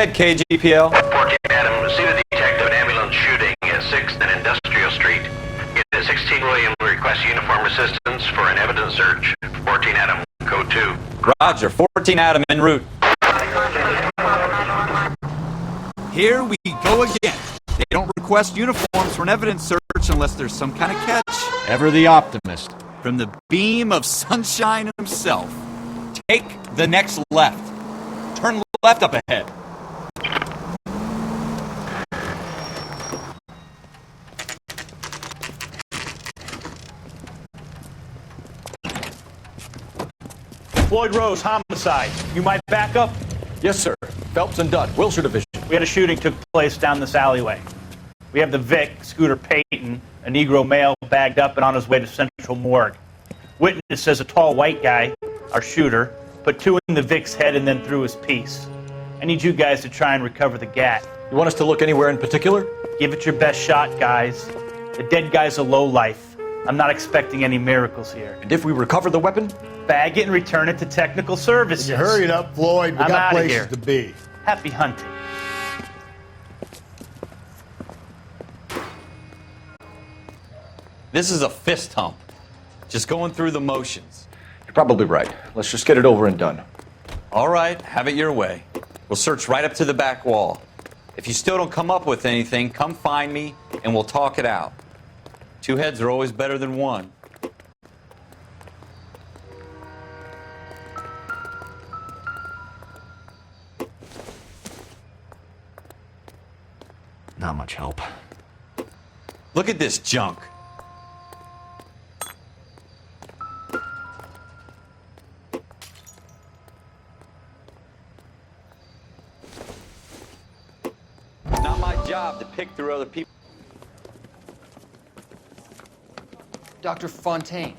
ahead, KGPL. 14 Adam, scene of detective and ambulance shooting at 6th and Industrial Street. Unit 16 William requests uniform assistance for an evidence search. 14 Adam, code 2. Roger, 14 Adam en route. Here we go again. They don't request uniforms for an evidence search unless there's some kind of catch. Ever the optimist. From the beam of sunshine himself. Take the next left. Turn left up ahead. Floyd Rose, homicide. You might back up? Yes, sir. Phelps and Dunn, Wilshire Division. We had a shooting took place down this alleyway. We have the Vic, Scooter Payton, a Negro male, bagged up and on his way to Central Morgue. Witness says a tall white guy, our shooter, put 2 in the Vic's head and then threw his piece. I need you guys to try and recover the gat. You want us to look anywhere in particular? Give it your best shot, guys. The dead guy's a lowlife. I'm not expecting any miracles here. And if we recover the weapon? Bag it and return it to technical services. You hurry it up, Floyd. We I'm got outta places here. to be. Happy hunting. This is a fist hump. Just going through the motions. You're probably right. Let's just get it over and done. All right, have it your way. We'll search right up to the back wall. If you still don't come up with anything, come find me and we'll talk it out. 2 heads are always better than 1. Not much help. Look at this junk. Not my job to pick through other people. Dr. Fontaine,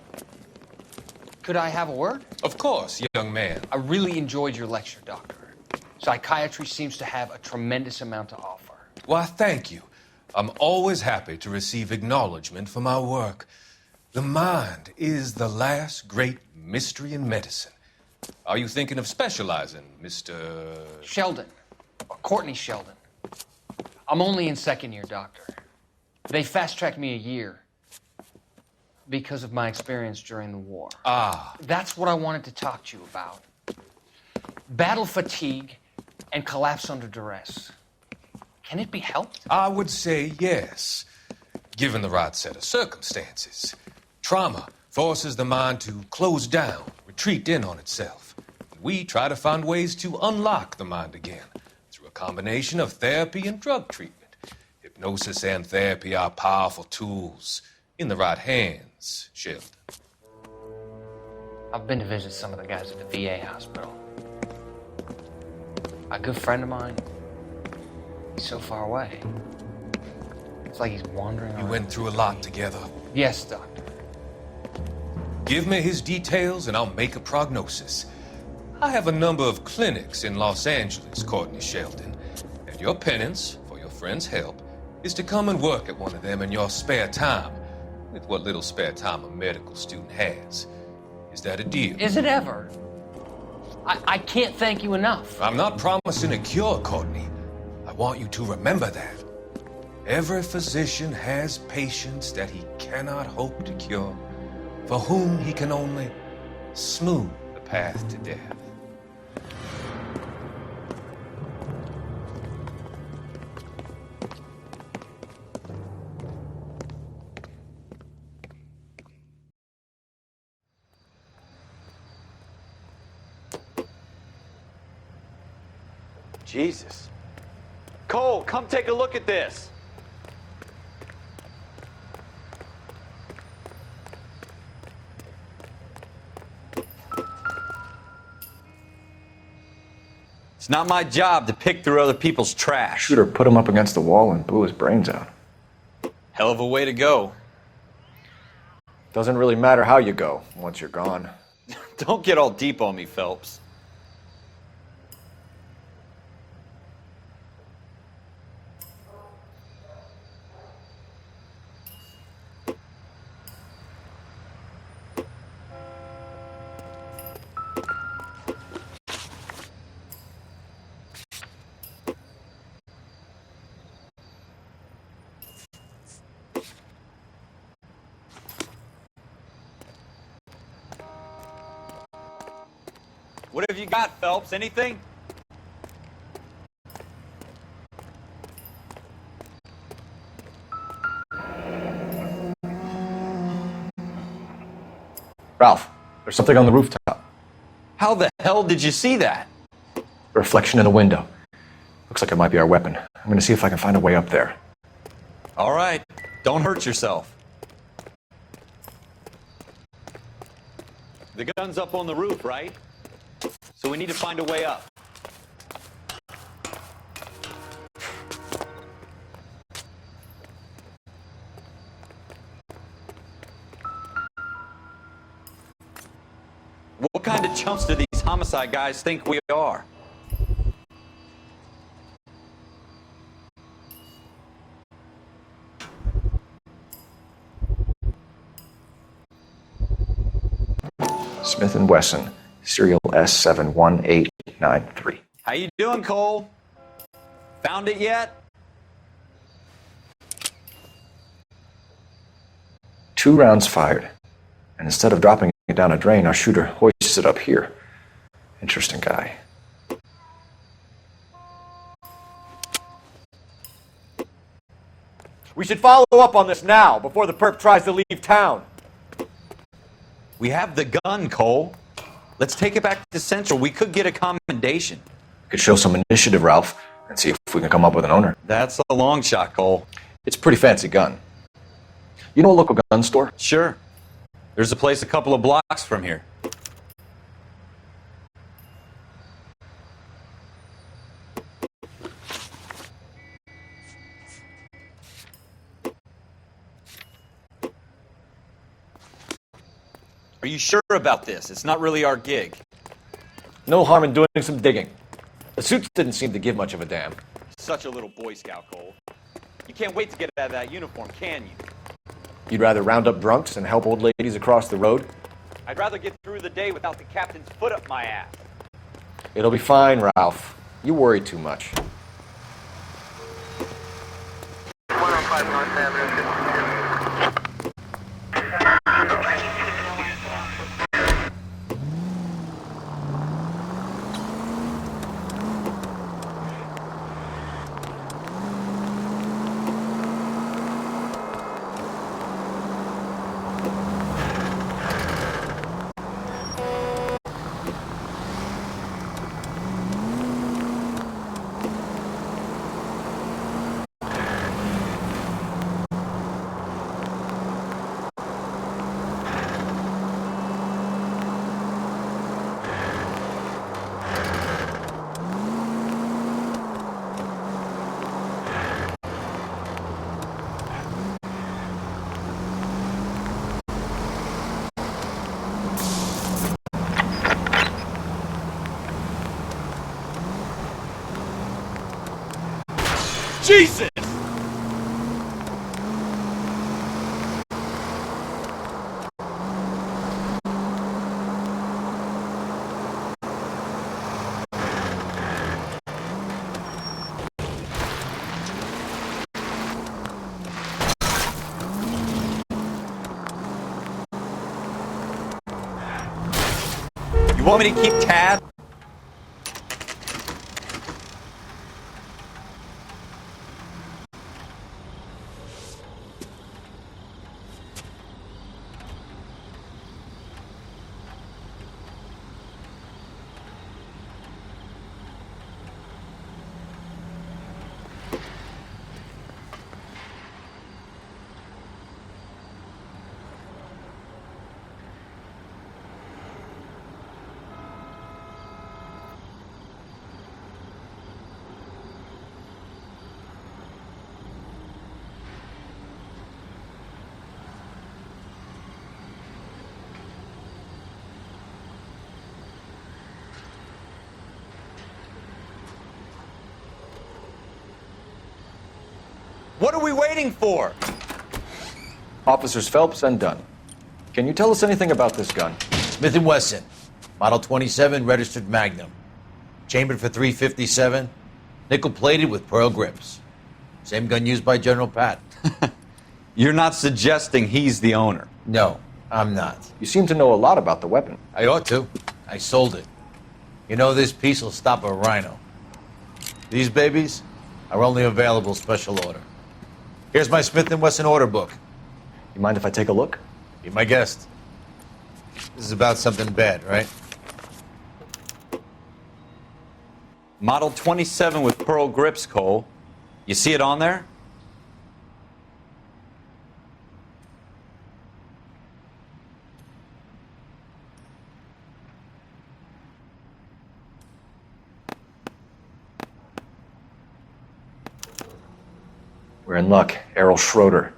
could I have a word? Of course, young man. I really enjoyed your lecture, Doctor. Psychiatry seems to have a tremendous amount to offer. Why, thank you. I'm always happy to receive acknowledgement for my work. The mind is the last great mystery in medicine. Are you thinking of specializing, Mr. Sheldon, or Courtney Sheldon. I'm only in 2nd year, Doctor. They fast-tracked me a year because of my experience during the war. Ah. That's what I wanted to talk to you about. Battle fatigue and collapse under duress. Can it be helped? I would say yes, given the right set of circumstances. Trauma forces the mind to close down, retreat in on itself. We try to find ways to unlock the mind again through a combination of therapy and drug treatment. Hypnosis and therapy are powerful tools in the right hands, Sheldon. I've been to visit some of the guys at the VA hospital. A good friend of mine, he's so far away. It's like he's wandering around. You went through a lot together. Yes, Doctor. Give me his details and I'll make a prognosis. I have a number of clinics in Los Angeles, Courtney Sheldon, and your penance for your friend's help is to come and work at one of them in your spare time, with what little spare time a medical student has. Is that a deal? Is it ever? I can't thank you enough. I'm not promising a cure, Courtney. I want you to remember that. Every physician has patients that he cannot hope to cure, for whom he can only smooth the path to death. Jesus. Cole, come take a look at this. It's not my job to pick through other people's trash. Shooter put him up against the wall and blew his brains out. Hell of a way to go. Doesn't really matter how you go once you're gone. Don't get all deep on me, Phelps. What have you got, Phelps? Anything? Ralph, there's something on the rooftop. How the hell did you see that? A reflection in the window. Looks like it might be our weapon. I'm gonna see if I can find a way up there. All right. Don't hurt yourself. The gun's up on the roof, right? So we need to find a way up. What kind of chumps do these homicide guys think we are? Smith & Wesson, serial S71893. How you doing, Cole? Found it yet? 2 rounds fired. And instead of dropping it down a drain, our shooter hoists it up here. Interesting guy. We should follow up on this now, before the perp tries to leave town. We have the gun, Cole. Let's take it back to Central. We could get a commendation. Could show some initiative, Ralph, and see if we can come up with an owner. That's a long shot, Cole. It's a pretty fancy gun. You know a local gun store? Sure. There's a place a couple of blocks from here. Are you sure about this? It's not really our gig. No harm in doing some digging. The suits didn't seem to give much of a damn. Such a little Boy Scout, Cole. You can't wait to get out of that uniform, can you? You'd rather round up drunks and help old ladies across the road? I'd rather get through the day without the captain's foot up my ass. It'll be fine, Ralph. You worry too much. 105 North Avenue. Jesus! You want me to keep tab? What are we waiting for? Officers Phelps and Dunn. Can you tell us anything about this gun? Smith & Wesson, Model 27, registered Magnum. Chambered for .357, nickel-plated with pearl grips. Same gun used by General Patton. You're not suggesting he's the owner. No, I'm not. You seem to know a lot about the weapon. I ought to. I sold it. You know this piece will stop a rhino. These babies are only available special order. Here's my Smith & Wesson order book. You mind if I take a look? Be my guest. This is about something bad, right? Model 27 with pearl grips, Cole. You see it on there? We're in luck. Errol Schroeder,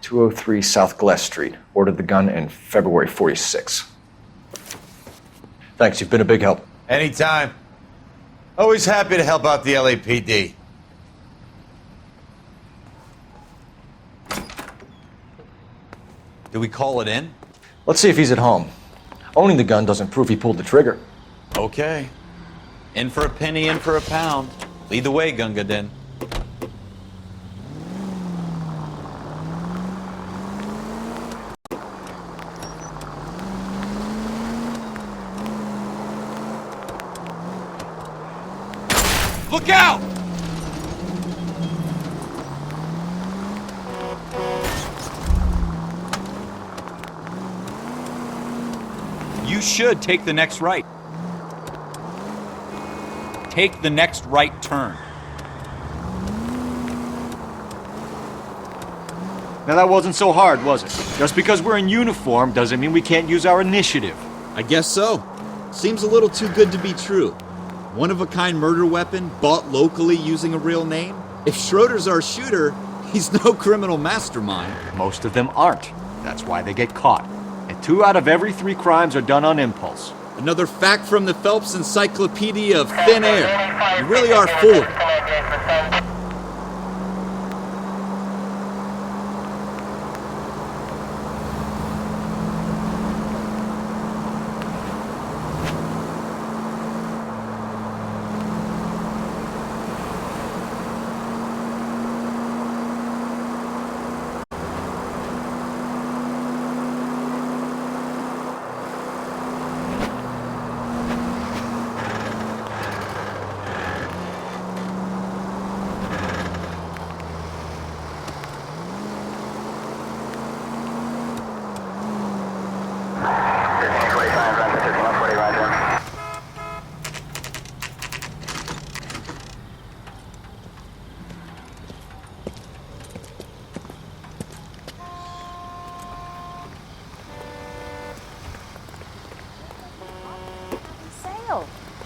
203 South Glass Street. Ordered the gun in February 46. Thanks, you've been a big help. Anytime. Always happy to help out the LAPD. Do we call it in? Let's see if he's at home. Owning the gun doesn't prove he pulled the trigger. Okay. In for a penny, in for a pound. Lead the way, Gunga Din. Look out! You should take the next right. Take the next right turn. Now that wasn't so hard, was it? Just because we're in uniform doesn't mean we can't use our initiative. I guess so. Seems a little too good to be true. One-of-a-kind murder weapon bought locally using a real name? If Schroeder's our shooter, he's no criminal mastermind. Most of them aren't. That's why they get caught. And 2 out of every 3 crimes are done on impulse. Another fact from the Phelps Encyclopedia of Thin Air. You really are full of it.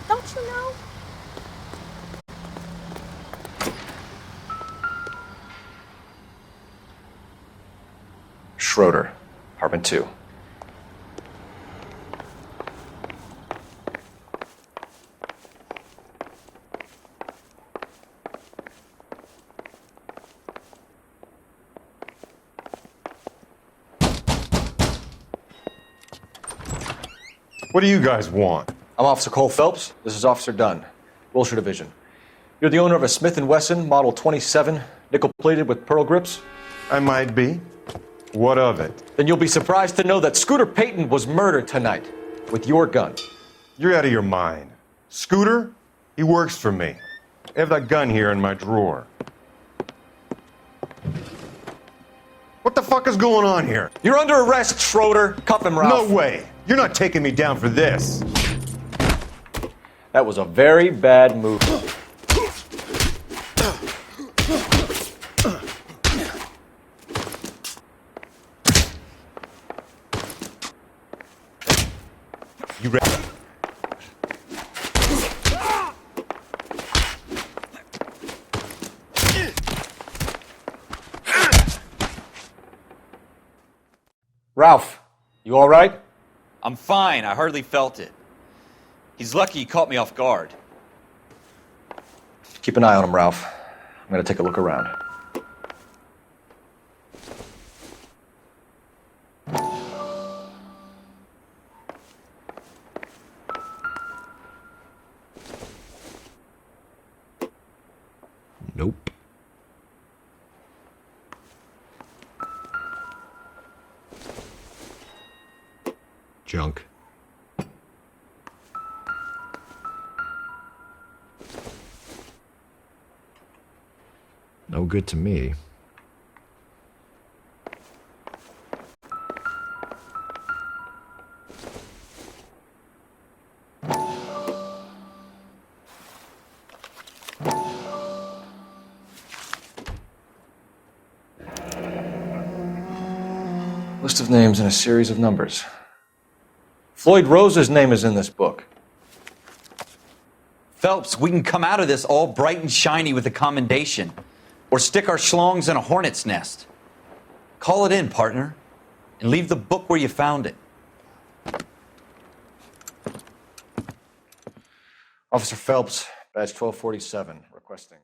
Don't you know? Schroeder, apartment 2. What do you guys want? I'm Officer Cole Phelps. This is Officer Dunn, Wilshire Division. You're the owner of a Smith & Wesson Model 27, nickel-plated with pearl grips? I might be. What of it? Then you'll be surprised to know that Scooter Payton was murdered tonight with your gun. You're out of your mind. Scooter? He works for me. I have that gun here in my drawer. What the fuck is going on here? You're under arrest, Schroeder. Cuff him, Ralph. No way. You're not taking me down for this. That was a very bad move. You ready? Ralph, you all right? I'm fine. I hardly felt it. He's lucky he caught me off guard. Keep an eye on him, Ralph. I'm going to take a look around. Nope. Junk. good to me. List of names and a series of numbers. Floyd Rose's name is in this book. Phelps, we can come out of this all bright and shiny with a commendation. Or stick our schlongs in a hornet's nest. Call it in, partner. And leave the book where you found it. Officer Phelps, badge 1247, requesting.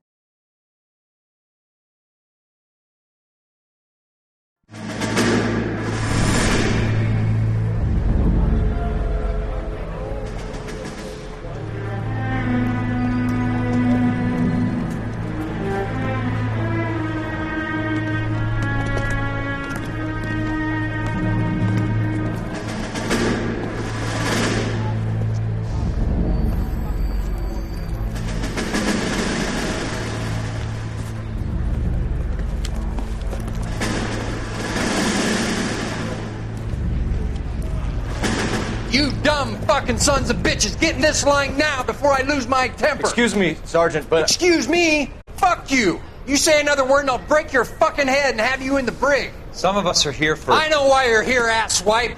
You dumb fucking sons of bitches, get in this line now before I lose my temper. Excuse me, Sergeant, but... Excuse me? Fuck you. You say another word and I'll break your fucking head and have you in the brig. Some of us are here for... I know why you're here, asswipe.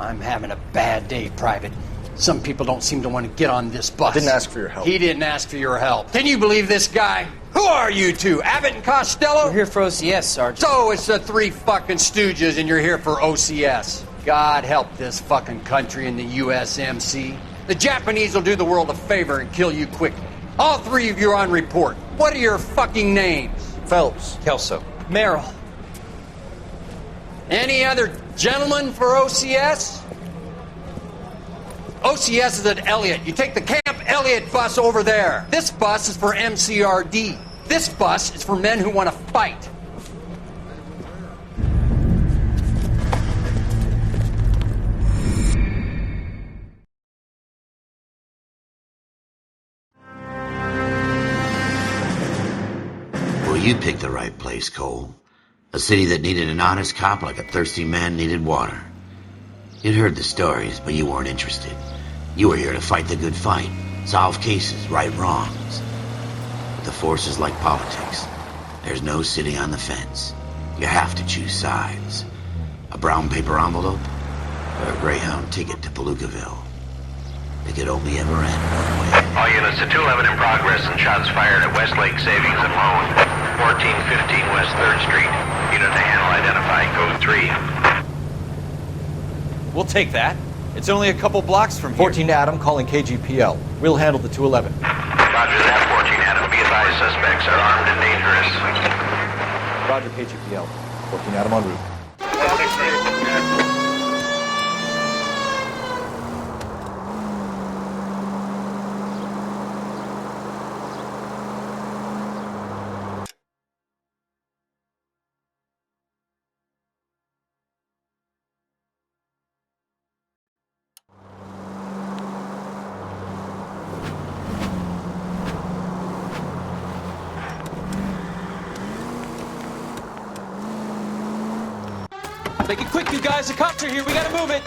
I'm having a bad day, Private. Some people don't seem to want to get on this bus. Didn't ask for your help. He didn't ask for your help. Can you believe this guy? Who are you two? Abbott and Costello? We're here for OCS, Sergeant. So it's the three fucking stooges and you're here for OCS. God help this fucking country and the USMC. The Japanese will do the world a favor and kill you quickly. All three of you are on report. What are your fucking names? Phelps. Kelso. Merrill. Any other gentlemen for OCS? OCS is at Elliott. You take the Camp Elliott bus over there. This bus is for MCRD. This bus is for men who want to fight. Well, you picked the right place, Cole. A city that needed an honest cop like a thirsty man needed water. You'd heard the stories, but you weren't interested. You were here to fight the good fight, solve cases, right wrongs. But the force is like politics. There's no sitting on the fence. You have to choose sides. A brown paper envelope or a Greyhound ticket to Palookaville. It could only ever end one way. All units to 211 in progress and shots fired at Westlake Savings and Loan, 1415 West 3rd Street. Unit to handle identified, code 3. We'll take that. It's only a couple blocks from here. 14 Adam calling KGPL. We'll handle the 211. Roger that, 14 Adam. Be advised, suspects are armed and dangerous. Roger KGPL. 14 Adam en route. Make it quick, you guys. The cops are here. We gotta move it.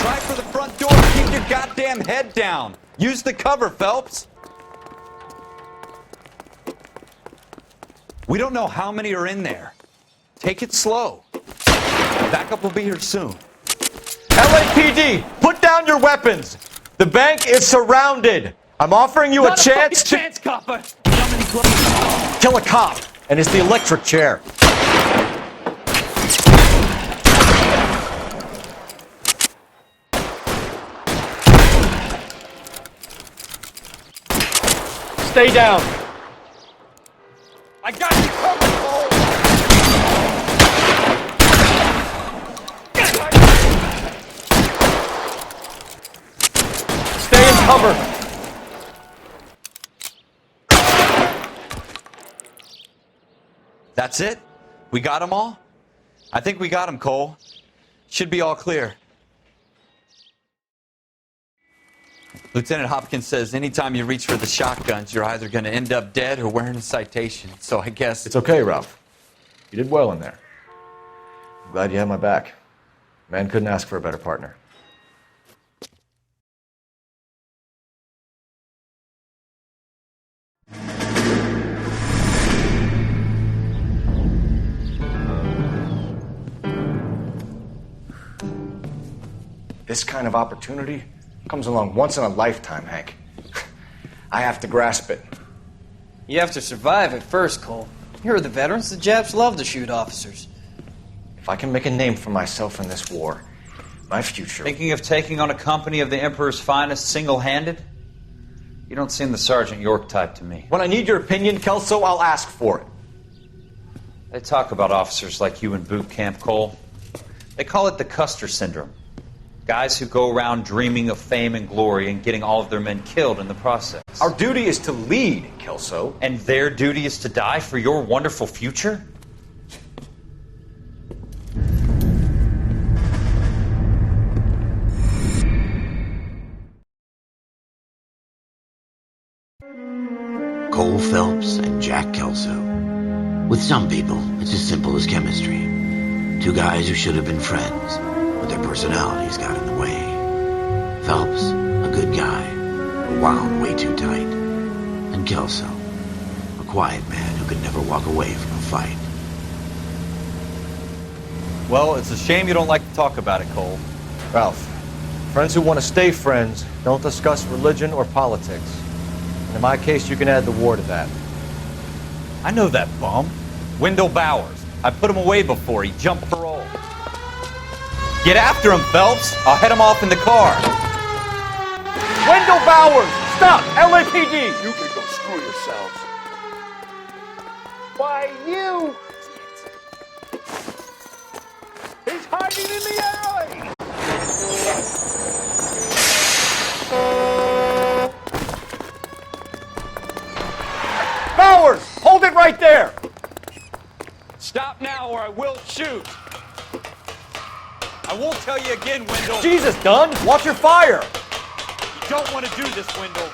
Try for the front door. Keep your goddamn head down. Use the cover, Phelps. We don't know how many are in there. Take it slow. Backup will be here soon. LAPD, put down your weapons. The bank is surrounded. I'm offering you a chance to chance, copper. kill a cop, and it's the electric chair. Stay down. I got you covered, Cole. Stay in cover. That's it? We got them all? I think we got them, Cole. Should be all clear. Lieutenant Hopkins says anytime you reach for the shotguns, you're either going to end up dead or wearing a citation. So I guess... It's okay, Ralph. You did well in there. I'm glad you had my back. Man couldn't ask for a better partner. This kind of opportunity comes along once in a lifetime, Hank. I have to grasp it. You have to survive it first, Cole. You're the veterans. The Japs love to shoot officers. If I can make a name for myself in this war, my future... Thinking of taking on a company of the Emperor's finest single-handed? You don't seem the Sergeant York type to me. When I need your opinion, Kelso, I'll ask for it. They talk about officers like you in boot camp, Cole. They call it the Custer Syndrome. Guys who go around dreaming of fame and glory and getting all of their men killed in the process. Our duty is to lead, Kelso. And their duty is to die for your wonderful future? Cole Phelps and Jack Kelso. With some people, it's as simple as chemistry. Two guys who should have been friends, but their personalities got in the way. Phelps, a good guy, but wound way too tight. And Kelso, a quiet man who could never walk away from a fight. Well, it's a shame you don't like to talk about it, Cole. Ralph, friends who want to stay friends don't discuss religion or politics. And in my case, you can add the war to that. I know that bum. Wendell Bowers. I put him away before. He jumped parole. Get after him, Phelps. I'll head him off in the car. Wendell Bowers! Stop! LAPD! You can go screw yourselves. Why, you! He's hiding in the alley! Bowers! Hold it right there! Stop now or I will shoot. I won't tell you again, Wendell. Jesus, Dunn! Watch your fire! You don't want to do this, Wendell.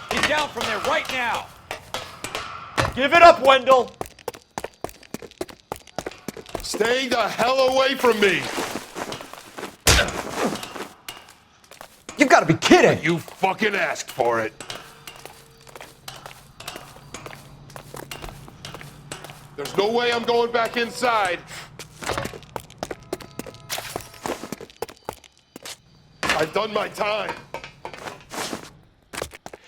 Get down from there right now. Give it up, Wendell! Stay the hell away from me! You've got to be kidding! You fucking asked for it. There's no way I'm going back inside. I've done my time.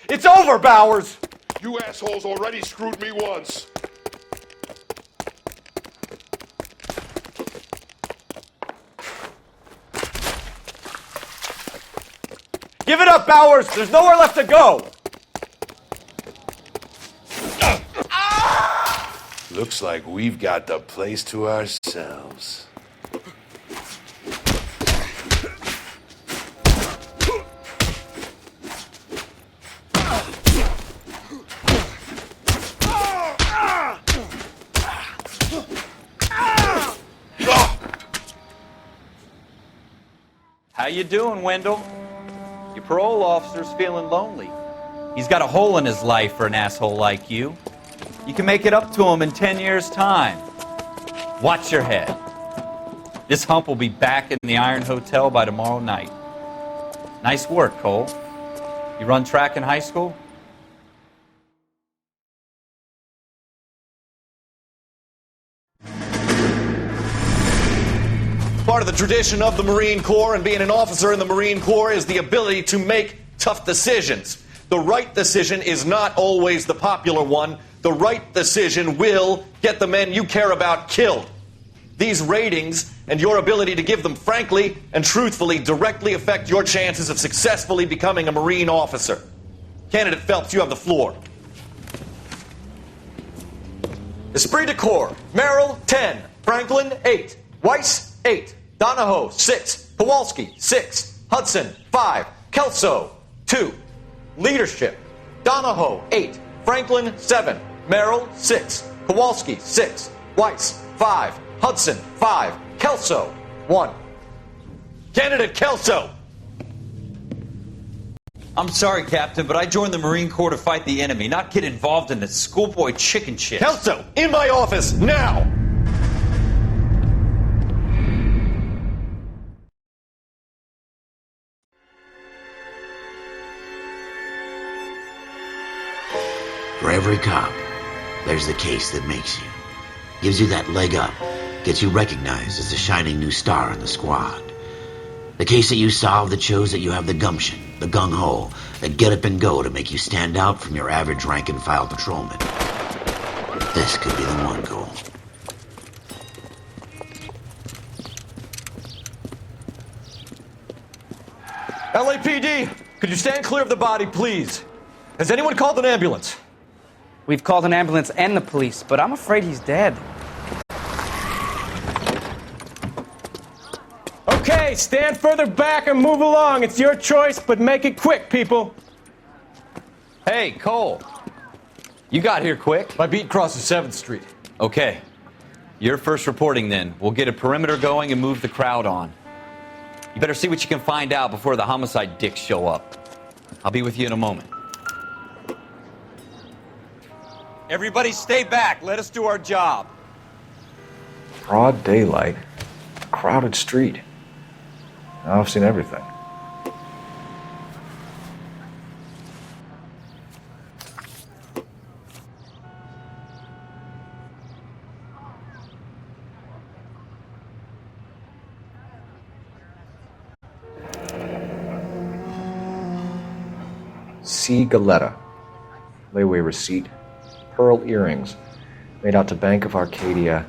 It's over, Bowers! You assholes already screwed me once. Give it up, Bowers! There's nowhere left to go! Looks like we've got the place to ourselves. How you doing, Wendell? Your parole officer's feeling lonely. He's got a hole in his life for an asshole like you. You can make it up to him in 10 years' time. Watch your head. This hump will be back in the Iron Hotel by tomorrow night. Nice work, Cole. You run track in high school? Part of the tradition of the Marine Corps and being an officer in the Marine Corps is the ability to make tough decisions. The right decision is not always the popular one. The right decision will get the men you care about killed. These ratings and your ability to give them frankly and truthfully directly affect your chances of successfully becoming a Marine officer. Candidate Phelps, you have the floor. Esprit de Corps, Merrill, 10. Franklin, 8. Weiss, 8. Donahoe, 6. Kowalski, 6. Hudson, 5. Kelso, 2. Leadership, Donahoe, 8. Franklin, 7. Merrill, 6. Kowalski, 6. Weiss, 5. Hudson, 5. Kelso, 1. Candidate Kelso! I'm sorry, Captain, but I joined the Marine Corps to fight the enemy, not get involved in this schoolboy chicken shit. Kelso, in my office, now! For every cop, there's the case that makes you. Gives you that leg up. Gets you recognized as a shining new star in the squad. The case that you solve that shows that you have the gumption, the gung-ho, the get up and go to make you stand out from your average rank-and-file patrolman. This could be the one, Cole. LAPD, could you stand clear of the body, please? Has anyone called an ambulance? We've called an ambulance and the police, but I'm afraid he's dead. Okay, stand further back and move along. It's your choice, but make it quick, people. Hey, Cole. You got here quick. My beat crosses 7th Street. Okay. You're first reporting then. We'll get a perimeter going and move the crowd on. You better see what you can find out before the homicide dicks show up. I'll be with you in a moment. Everybody stay back. Let us do our job. Broad daylight, crowded street. Now I've seen everything. C. Galetta. Layaway receipt. Pearl earrings. Made out to Bank of Arcadia.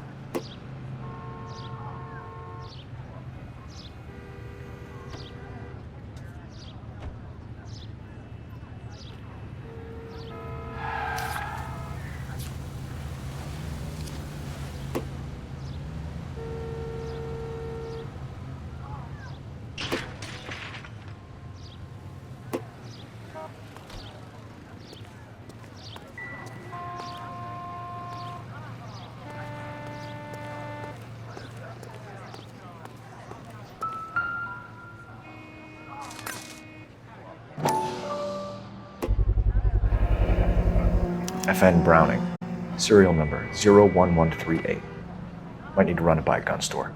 FN Browning, serial number 01138. Might need to run it by a gun store.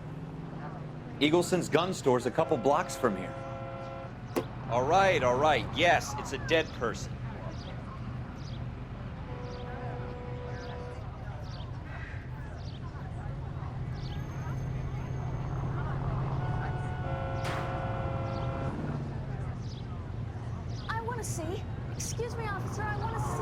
Eagleson's gun store's a couple blocks from here. All right. Yes, it's a dead person. I want to see. Excuse me, officer, I want to see.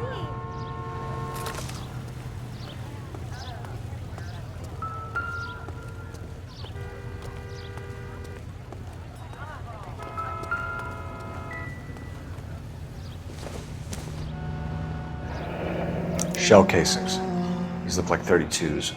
Shell casings. These look like 32s.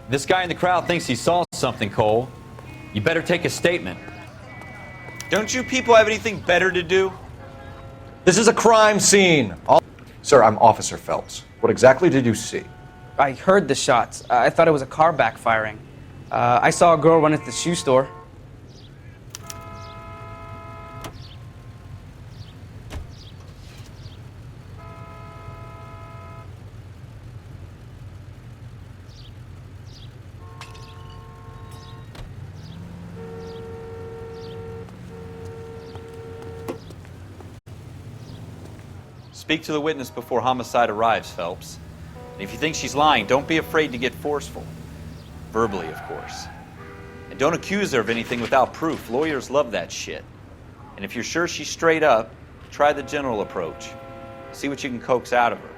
This guy in the crowd thinks he saw something, Cole. You better take a statement. Don't you people have anything better to do? This is a crime scene. Sir, I'm Officer Phelps. What exactly did you see? I heard the shots. I thought it was a car backfiring. I saw a girl run into the shoe store. Speak to the witness before homicide arrives, Phelps. And if you think she's lying, don't be afraid to get forceful. Verbally, of course. And don't accuse her of anything without proof. Lawyers love that shit. And if you're sure she's straight up, try the general approach. See what you can coax out of her.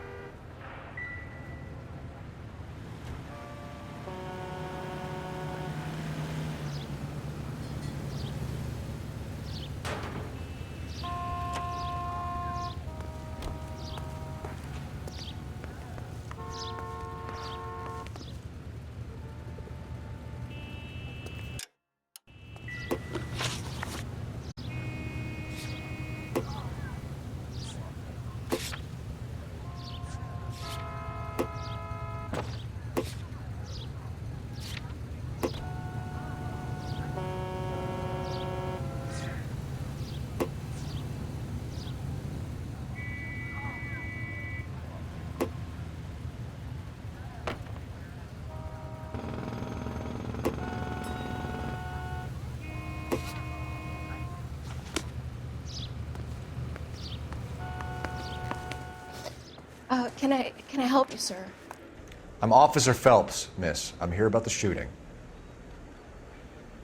Can I help you, sir? I'm Officer Phelps, miss. I'm here about the shooting.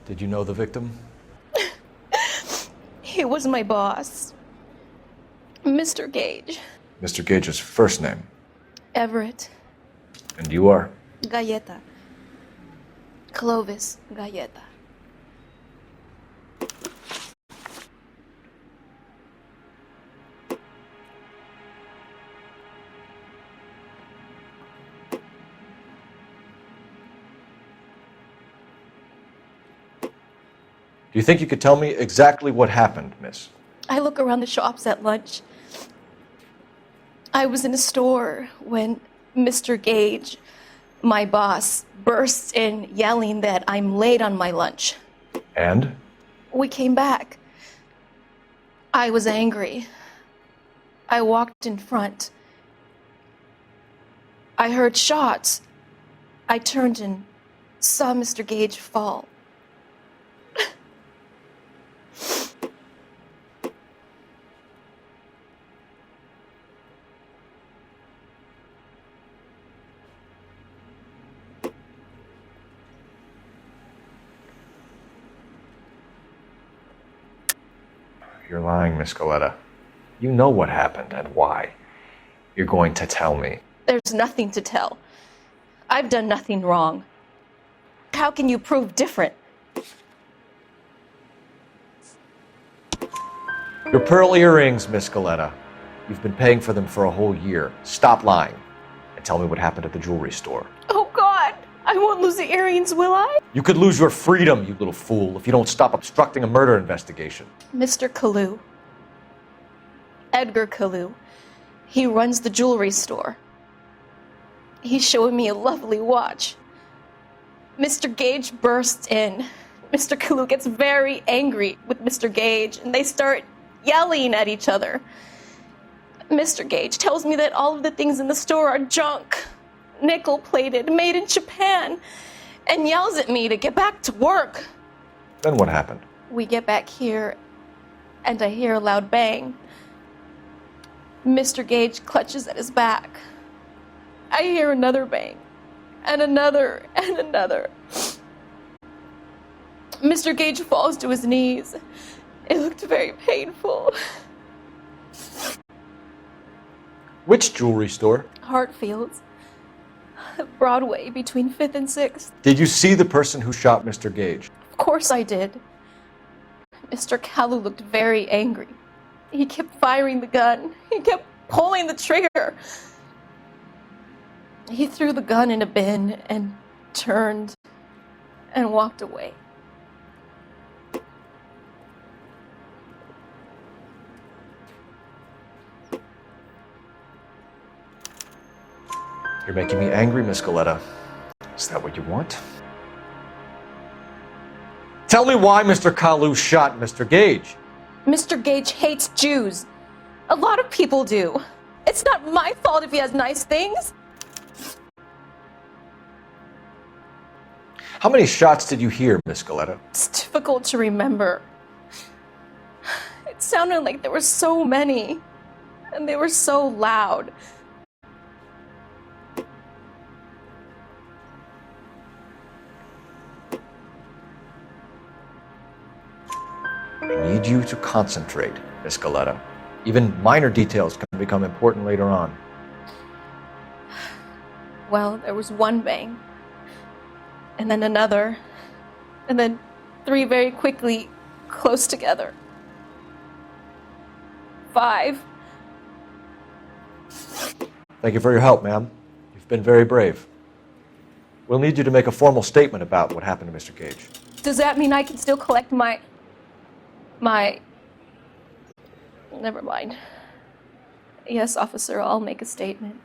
Did you know the victim? He was my boss. Mr. Gage. Mr. Gage's first name. Everett. And you are? Galleta. Clovis Galleta. Do you think you could tell me exactly what happened, miss? I look around the shops at lunch. I was in a store when Mr. Gage, my boss, bursts in yelling that I'm late on my lunch. And? We came back. I was angry. I walked in front. I heard shots. I turned and saw Mr. Gage fall. You're lying, Miss Galleta. You know what happened and why. You're going to tell me. There's nothing to tell. I've done nothing wrong. How can you prove different? Your pearl earrings, Miss Galleta. You've been paying for them for a whole year. Stop lying and tell me what happened at the jewelry store. Oh, God! I won't lose the earrings, will I? You could lose your freedom, you little fool, if you don't stop obstructing a murder investigation. Mr. Kalu. Edgar Kalu. He runs the jewelry store. He's showing me a lovely watch. Mr. Gage bursts in. Mr. Kalu gets very angry with Mr. Gage, and they start yelling at each other. Mr. Gage tells me that all of the things in the store are junk, nickel-plated, made in Japan, and yells at me to get back to work. Then what happened? We get back here, and I hear a loud bang. Mr. Gage clutches at his back. I hear another bang, and another, and another. Mr. Gage falls to his knees. It looked very painful. Which jewelry store? Hartfield's. Broadway, between 5th and 6th. Did you see the person who shot Mr. Gage? Of course I did. Mr. Kalu looked very angry. He kept firing the gun. He kept pulling the trigger. He threw the gun in a bin and turned and walked away. You're making me angry, Miss Galleta. Is that what you want? Tell me why Mr. Kalu shot Mr. Gage. Mr. Gage hates Jews. A lot of people do. It's not my fault if he has nice things. How many shots did you hear, Miss Galleta? It's difficult to remember. It sounded like there were so many, and they were so loud. I need you to concentrate, Miss Galleta. Even minor details can become important later on. Well, there was one bang, and then another, and then 3 very quickly, close together. 5. Thank you for your help, ma'am. You've been very brave. We'll need you to make a formal statement about what happened to Mr. Gage. Does that mean I can still collect my... Never mind. Yes, officer, I'll make a statement.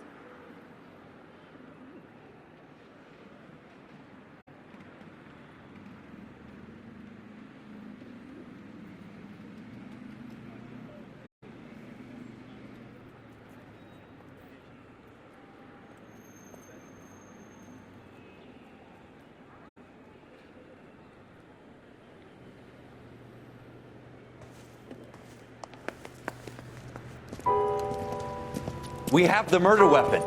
We have the murder weapon.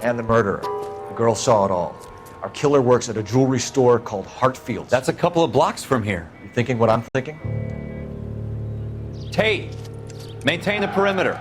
And the murderer. The girl saw it all. Our killer works at a jewelry store called Hartfield's. That's a couple of blocks from here. You thinking what I'm thinking? Tate, maintain the perimeter.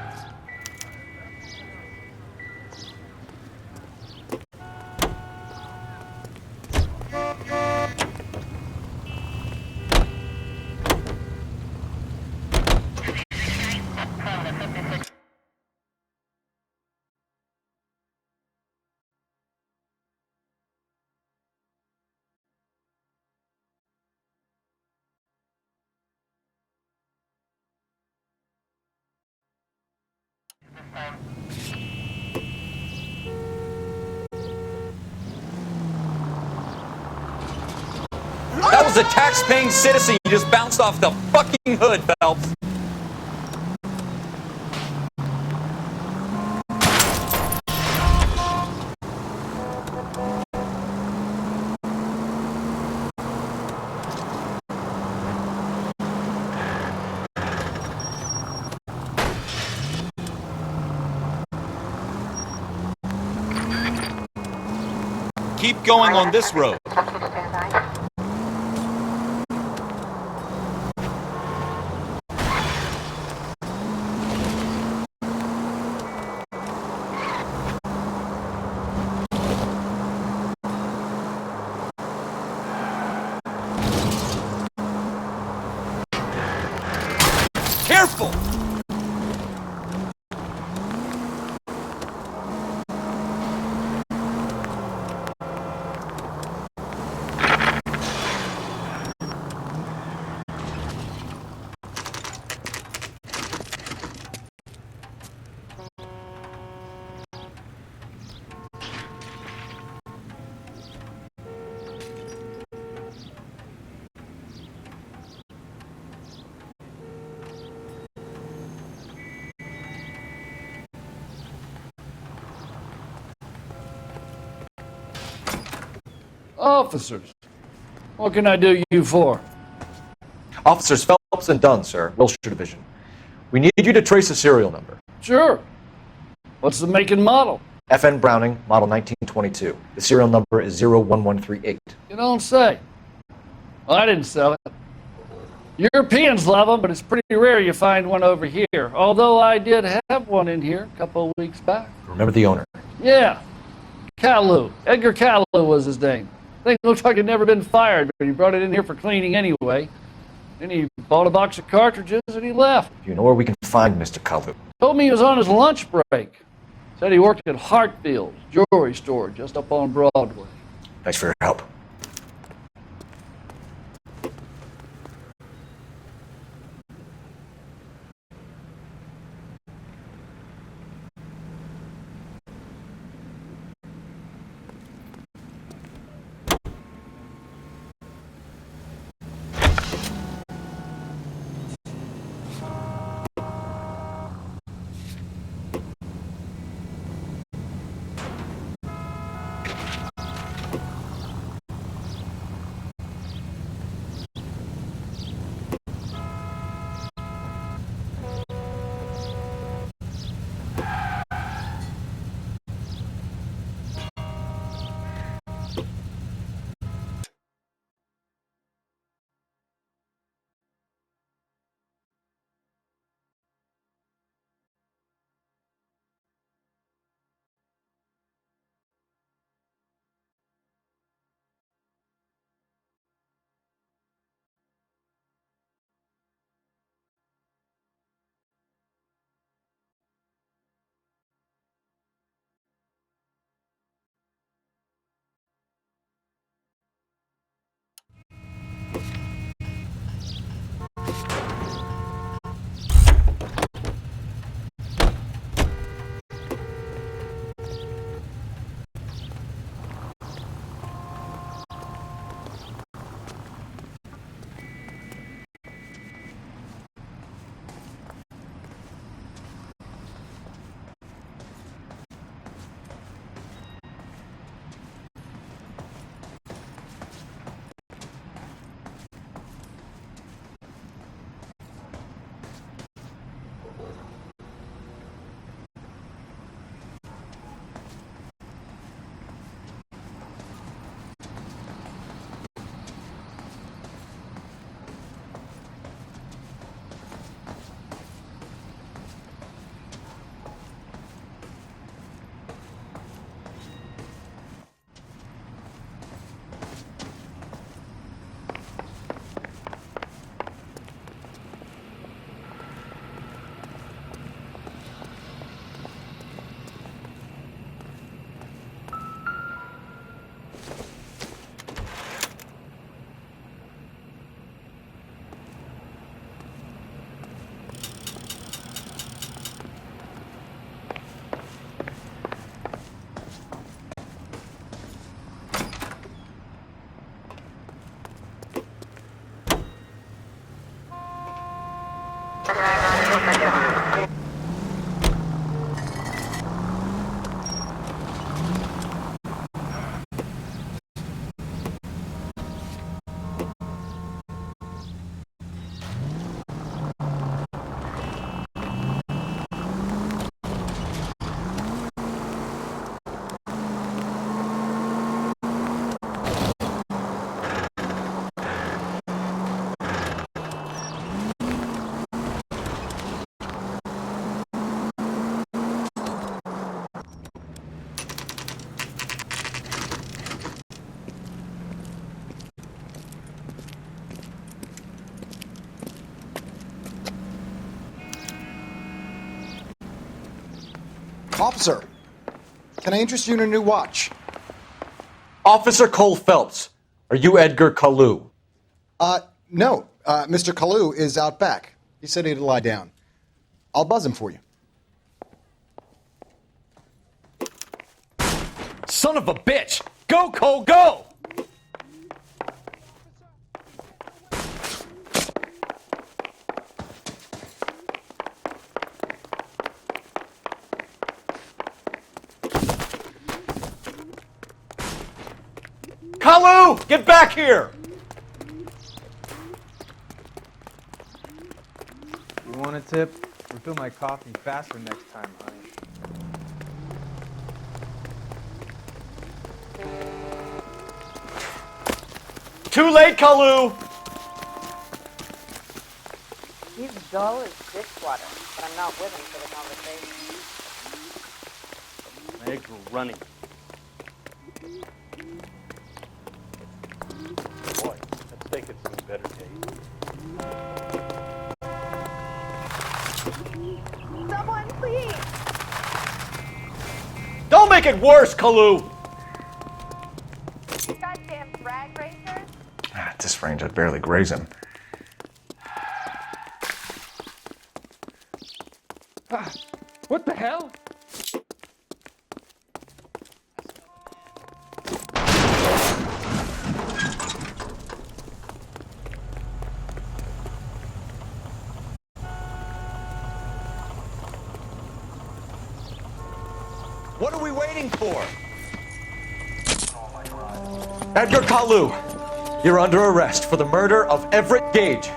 That was a tax-paying citizen. You just bounced off the fucking hood, Phelps. Keep going on this road. Careful! Officers, what can I do you for? Officers Phelps and Dunn, sir. Wilshire Division. We need you to trace a serial number. Sure. What's the make and model? FN Browning, model 1922. The serial number is 01138. You don't say. Well, I didn't sell it. Europeans love them, but it's pretty rare you find one over here. Although I did have one in here a couple of weeks back. Remember the owner? Yeah. Caillou. Edgar Caillou was his name. Thing looks like he'd never been fired, but he brought it in here for cleaning anyway. Then he bought a box of cartridges and he left. You know where we can find Mr. Caillou? Told me he was on his lunch break. Said he worked at Hartfield's jewelry store just up on Broadway. Thanks for your help. Officer, can I interest you in a new watch? Officer Cole Phelps, are you Edgar Kalu? No. Mr. Kalu is out back. He said he'd lie down. I'll buzz him for you. Son of a bitch! Go, Cole, go! Kalu, get back here! You want a tip? Refill my coffee faster next time, honey. Too late, Kalu! He's dull as dishwater, but I'm not with him for the conversation. My eggs were running. Boy, that steak had some better taste. Someone, please! Don't make it worse, Kalu! Goddamn drag racers! At this range, I'd barely graze him. What the hell? What are we waiting for? Edgar Kalu, you're under arrest for the murder of Everett Gage.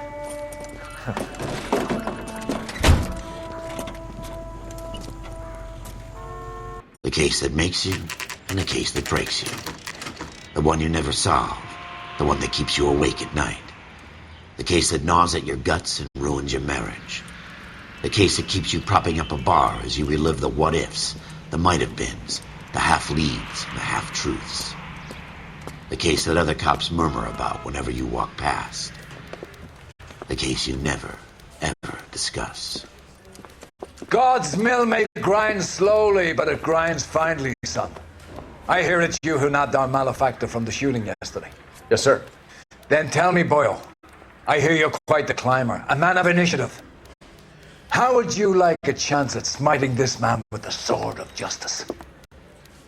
The case that makes you, and the case that breaks you. The one you never solve, the one that keeps you awake at night. The case that gnaws at your guts and ruins your marriage. The case that keeps you propping up a bar as you relive the what-ifs, the might-have-beens, the half-leads, and the half-truths. The case that other cops murmur about whenever you walk past. The case you never, ever discuss. God's mill may grind slowly, but it grinds finely, son. I hear it's you who nabbed our malefactor from the shooting yesterday. Yes, sir. Then tell me, Boyle, I hear you're quite the climber, a man of initiative. How would you like a chance at smiting this man with the sword of justice?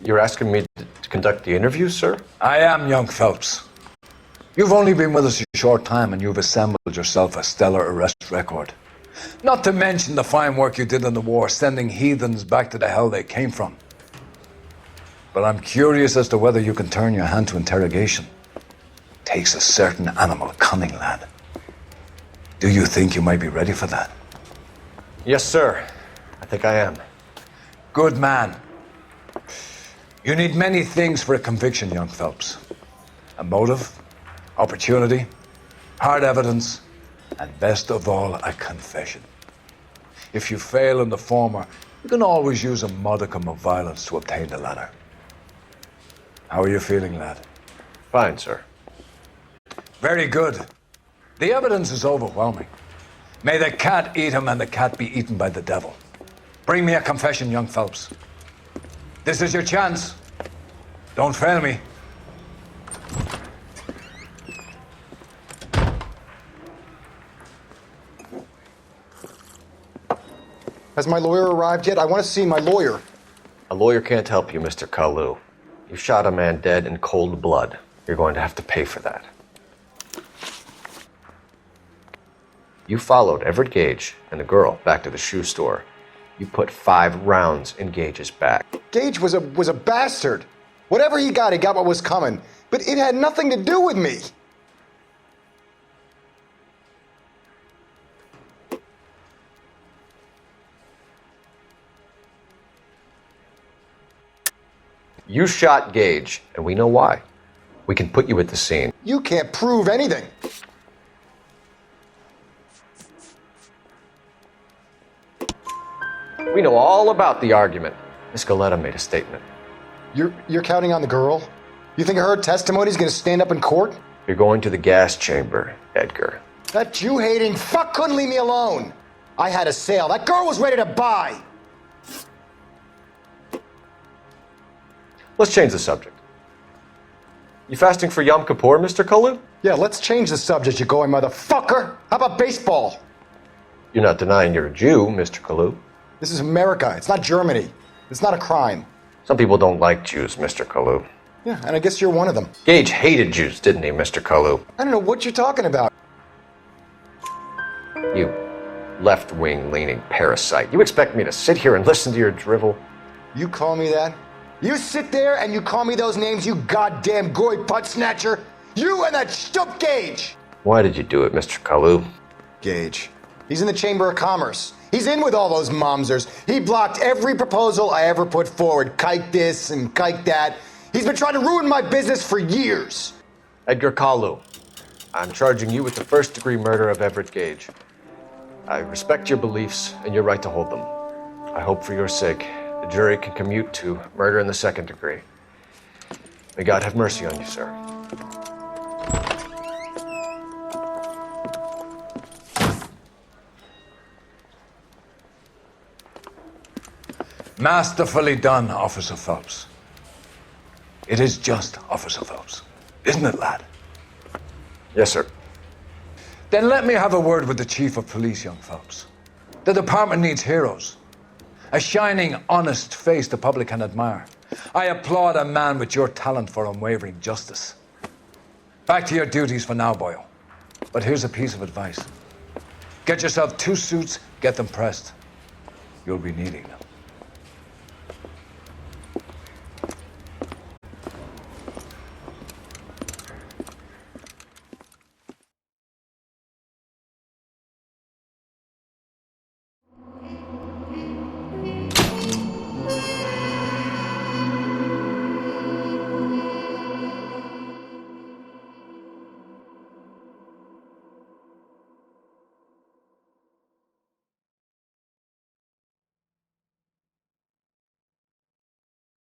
You're asking me to conduct the interview, sir? I am, young Phelps. You've only been with us a short time and you've assembled yourself a stellar arrest record. Not to mention the fine work you did in the war, sending heathens back to the hell they came from. But I'm curious as to whether you can turn your hand to interrogation. Takes a certain animal cunning, lad. Do you think you might be ready for that? Yes, sir. I think I am. Good man. You need many things for a conviction, young Phelps. A motive, opportunity, hard evidence, and best of all, a confession. If you fail in the former, you can always use a modicum of violence to obtain the latter. How are you feeling, lad? Fine, sir. Very good. The evidence is overwhelming. May the cat eat him and the cat be eaten by the devil. Bring me a confession, young Phelps. This is your chance. Don't fail me. Has my lawyer arrived yet? I want to see my lawyer. A lawyer can't help you, Mr. Kalu. You shot a man dead in cold blood. You're going to have to pay for that. You followed Everett Gage and the girl back to the shoe store. You put 5 rounds in Gage's back. Gage was a bastard. Whatever he got what was coming. But it had nothing to do with me. You shot Gage, and we know why. We can put you at the scene. You can't prove anything. We know all about the argument. Miss Galetta made a statement. You're counting on the girl? You think her testimony is going to stand up in court? You're going to the gas chamber, Edgar. That Jew-hating fuck couldn't leave me alone. I had a sale. That girl was ready to buy. Let's change the subject. You fasting for Yom Kippur, Mr. Kalu? Yeah, let's change the subject, you going motherfucker. How about baseball? You're not denying you're a Jew, Mr. Kalu. This is America. It's not Germany. It's not a crime. Some people don't like Jews, Mr. Kalu. Yeah, and I guess you're one of them. Gage hated Jews, didn't he, Mr. Kalu? I don't know what you're talking about. You left-wing leaning parasite. You expect me to sit here and listen to your drivel? You call me that? You sit there and you call me those names, you goddamn goy butt snatcher? You and that stup Gage! Why did you do it, Mr. Kalu? Gage. He's in the Chamber of Commerce. He's in with all those momsers. He blocked every proposal I ever put forward. Kike this and kike that. He's been trying to ruin my business for years. Edgar Kalu, I'm charging you with the first-degree murder of Everett Gage. I respect your beliefs and your right to hold them. I hope for your sake the jury can commute to murder in the second degree. May God have mercy on you, sir. Masterfully done, Officer Phelps. It is just Officer Phelps, isn't it, lad? Yes, sir. Then let me have a word with the Chief of Police, young Phelps. The department needs heroes. A shining, honest face the public can admire. I applaud a man with your talent for unwavering justice. Back to your duties for now, boyo. But here's a piece of advice. Get yourself 2 suits, get them pressed. You'll be needing them.